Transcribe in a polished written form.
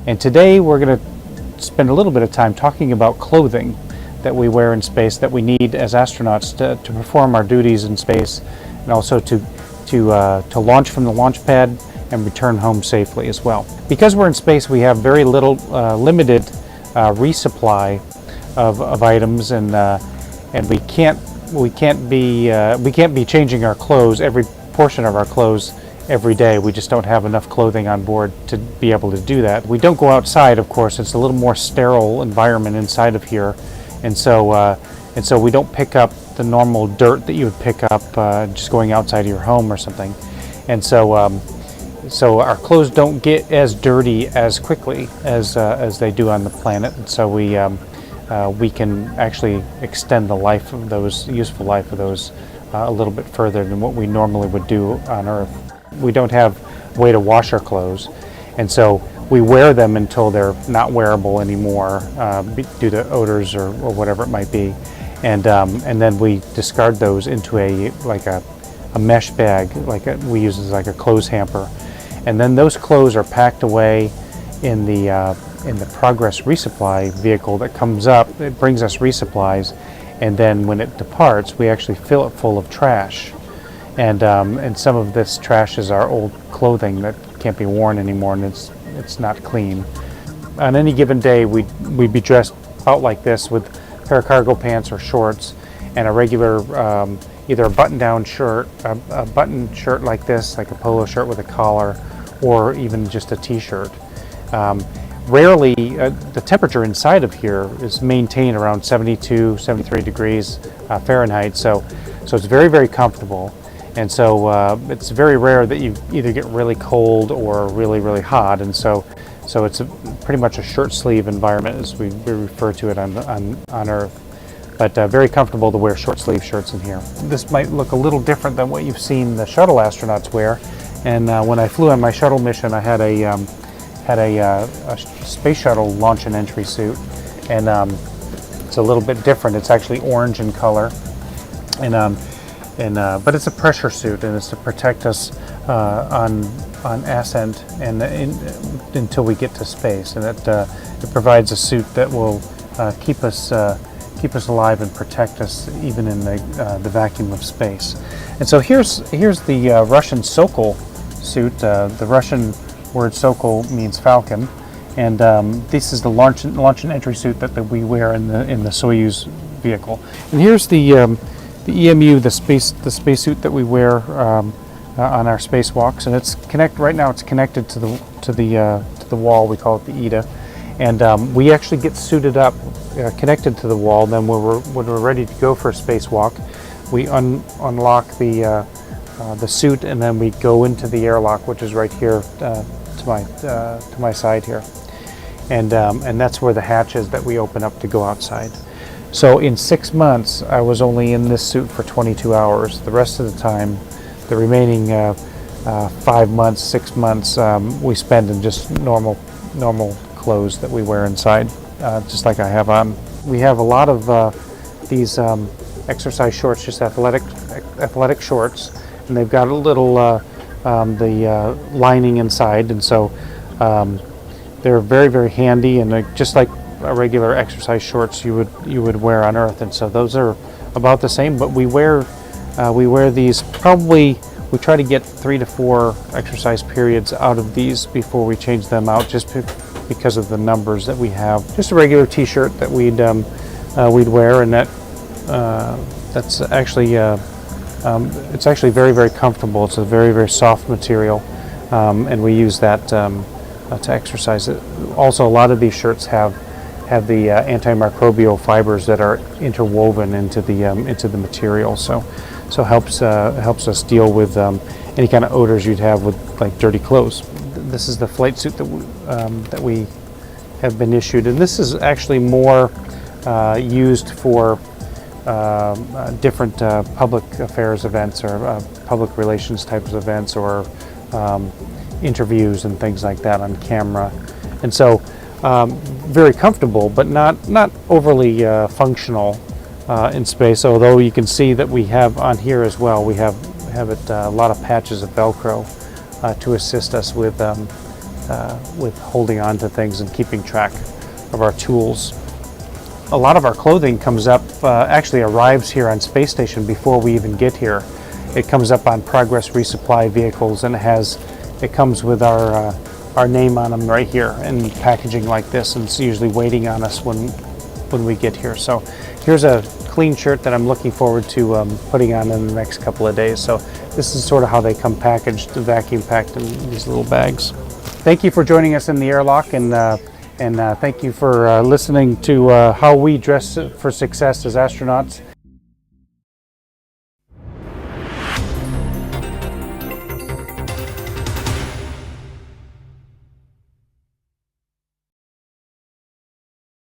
And today we're going to spend a little bit of time talking about clothing that we wear in space that we need as astronauts to perform our duties in space, and also to launch from the launch pad and return home safely as well. Because we're in space, we have very little limited resupply of items, and we can't be changing our clothes, every portion of our clothes every day. We just don't have enough clothing on board to be able to do that. We don't go outside, of course. It's a little more sterile environment inside of here, and so we don't pick up the normal dirt that you would pick up just going outside of your home or something. And so our clothes don't get as dirty as quickly as they do on the planet. And so we can actually extend the life of those, useful life of those, a little bit further than what we normally would do on Earth. We don't have a way to wash our clothes, and so we wear them until they're not wearable anymore due to odors or whatever it might be, and then we discard those into a mesh bag, we use as like a clothes hamper, and then those clothes are packed away in the Progress resupply vehicle that comes up. It brings us resupplies, and then when it departs, we actually fill it full of trash. And some of this trash is our old clothing that can't be worn anymore, and it's not clean. On any given day, we'd be dressed out like this with a pair of cargo pants or shorts and a regular, either a button-down shirt, a button shirt like this, like a polo shirt with a collar, or even just a t-shirt. Rarely, the temperature inside of here is maintained around 72, 73 degrees Fahrenheit, so it's very, very comfortable. And so it's very rare that you either get really cold or really, really hot, and so it's pretty much a shirt sleeve environment as we refer to it on Earth. But very comfortable to wear short sleeve shirts in here. This might look a little different than what you've seen the shuttle astronauts wear. And when I flew on my shuttle mission, I had a space shuttle launch and entry suit, and it's a little bit different. It's actually orange in color, but it's a pressure suit, and it's to protect us on ascent and until we get to space. And it provides a suit that will keep us alive and protect us even in the vacuum of space. And so here's the Russian Sokol suit. The Russian word Sokol means falcon, and this is the launch and entry suit that we wear in the Soyuz vehicle. And here's the EMU, the spacesuit that we wear on our spacewalks, and right now it's connected to the wall. We call it the ETA, and we actually get suited up, connected to the wall. Then when we're ready to go for a spacewalk, we unlock the suit, and then we go into the airlock, which is right here to my side here, and that's where the hatch is that we open up to go outside. So in 6 months, I was only in this suit for 22 hours. The rest of the time, the remaining 5 months, 6 months, we spend in just normal clothes that we wear inside, just like I have on. We have a lot of these exercise shorts, just athletic shorts, and they've got a little the lining inside, and so they're very, very handy, and they're just like regular exercise shorts you would wear on Earth. And so those are about the same, but we wear these probably. We try to get 3 to 4 exercise periods out of these before we change them out, just because of the numbers that we have. Just a regular T-shirt that we'd wear, and that's actually it's actually very, very comfortable. It's a very, very soft material, and we use that to exercise it. Also, a lot of these shirts have the antimicrobial fibers that are interwoven into the material, so helps us deal with any kind of odors you'd have with like dirty clothes. This is the flight suit that we have been issued, and this is actually more used for different public affairs events or public relations types of events, or interviews and things like that on camera. And so very comfortable, but not overly functional in space, although you can see that we have on here as well, we have a lot of patches of Velcro to assist us with with holding on to things and keeping track of our tools. A lot of our clothing comes up, actually arrives here on Space Station before we even get here. It comes up on Progress Resupply vehicles, and it comes with our name on them right here in packaging like this, and it's usually waiting on us when we get here. So here's a clean shirt that I'm looking forward to putting on in the next couple of days. So this is sort of how they come packaged, vacuum packed in these little bags. Thank you for joining us in the airlock, and thank you for listening to how we dress for success as astronauts.